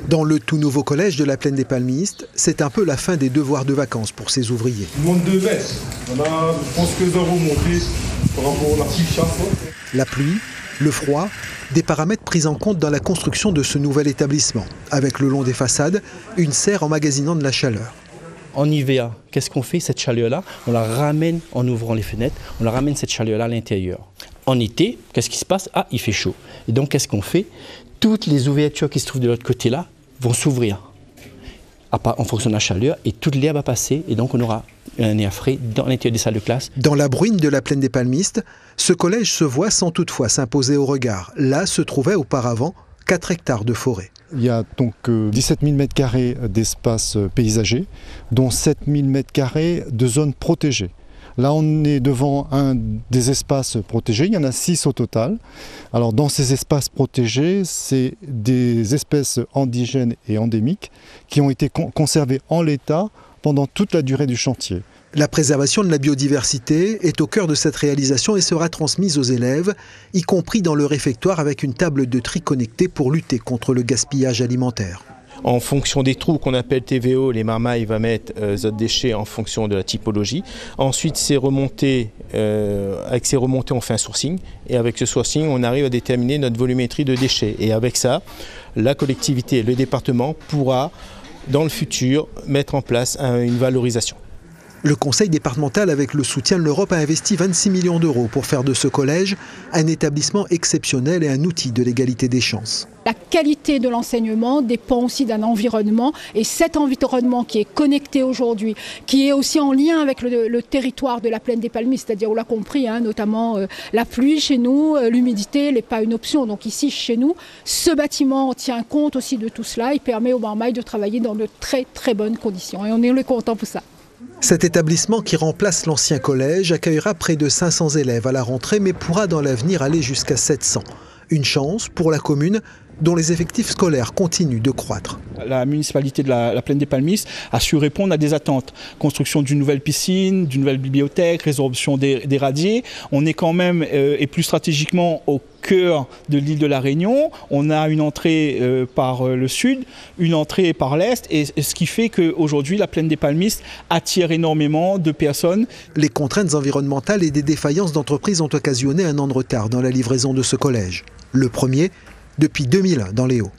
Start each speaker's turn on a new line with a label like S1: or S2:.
S1: Dans le tout nouveau collège de la Plaine des Palmistes, c'est un peu la fin des devoirs de vacances pour ces ouvriers.
S2: Le monde de baisse. Je pense que ça va remonter par rapport à la petite chasse.
S1: La pluie, le froid, des paramètres pris en compte dans la construction de ce nouvel établissement. Avec le long des façades, une serre emmagasinant de la chaleur.
S3: En hiver, qu'est-ce qu'on fait? Cette chaleur-là, on la ramène en ouvrant les fenêtres, on la ramène cette chaleur-là à l'intérieur. En été, qu'est-ce qui se passe? Ah, il fait chaud. Et donc, qu'est-ce qu'on fait? Toutes les ouvertures qui se trouvent de l'autre côté-là vont s'ouvrir en fonction de la chaleur et toute l'herbe va passer et donc on aura un air frais dans l'intérieur des salles de classe.
S1: Dans la bruine de la Plaine des Palmistes, ce collège se voit sans toutefois s'imposer au regard. Là se trouvaient auparavant 4 hectares de forêt.
S4: Il y a donc 17 000 m² d'espace paysager, dont 7 000 m² de zones protégées. Là, on est devant un des espaces protégés, il y en a 6 au total. Alors, dans ces espaces protégés, c'est des espèces indigènes et endémiques qui ont été conservées en l'état pendant toute la durée du chantier.
S1: La préservation de la biodiversité est au cœur de cette réalisation et sera transmise aux élèves, y compris dans le réfectoire avec une table de tri connectée pour lutter contre le gaspillage alimentaire.
S5: En fonction des trous qu'on appelle TVO, les marmailles vont mettre autres déchets en fonction de la typologie. Ensuite, avec ces remontées, on fait un sourcing. Et avec ce sourcing, on arrive à déterminer notre volumétrie de déchets. Et avec ça, la collectivité, le département pourra, dans le futur, mettre en place une valorisation.
S1: Le conseil départemental, avec le soutien de l'Europe, a investi 26 millions d'euros pour faire de ce collège un établissement exceptionnel et un outil de l'égalité des chances.
S6: La qualité de l'enseignement dépend aussi d'un environnement et cet environnement qui est connecté aujourd'hui, qui est aussi en lien avec le territoire de la Plaine des Palmistes, c'est-à-dire on l'a compris, notamment la pluie chez nous, l'humidité n'est pas une option. Donc ici chez nous, ce bâtiment tient compte aussi de tout cela et permet aux marmailles de travailler dans de très très bonnes conditions et on est content pour ça.
S1: Cet établissement qui remplace l'ancien collège accueillera près de 500 élèves à la rentrée mais pourra dans l'avenir aller jusqu'à 700. Une chance pour la commune dont les effectifs scolaires continuent de croître.
S7: La municipalité de la Plaine des Palmistes a su répondre à des attentes. Construction d'une nouvelle piscine, d'une nouvelle bibliothèque, résorption des radiers. On est quand même, et plus stratégiquement, au cœur de l'île de la Réunion. On a une entrée par le sud, une entrée par l'est, et ce qui fait qu'aujourd'hui, la Plaine des Palmistes attire énormément de personnes.
S1: Les contraintes environnementales et des défaillances d'entreprises ont occasionné un an de retard dans la livraison de ce collège. Le premier depuis 2001 dans les Hauts.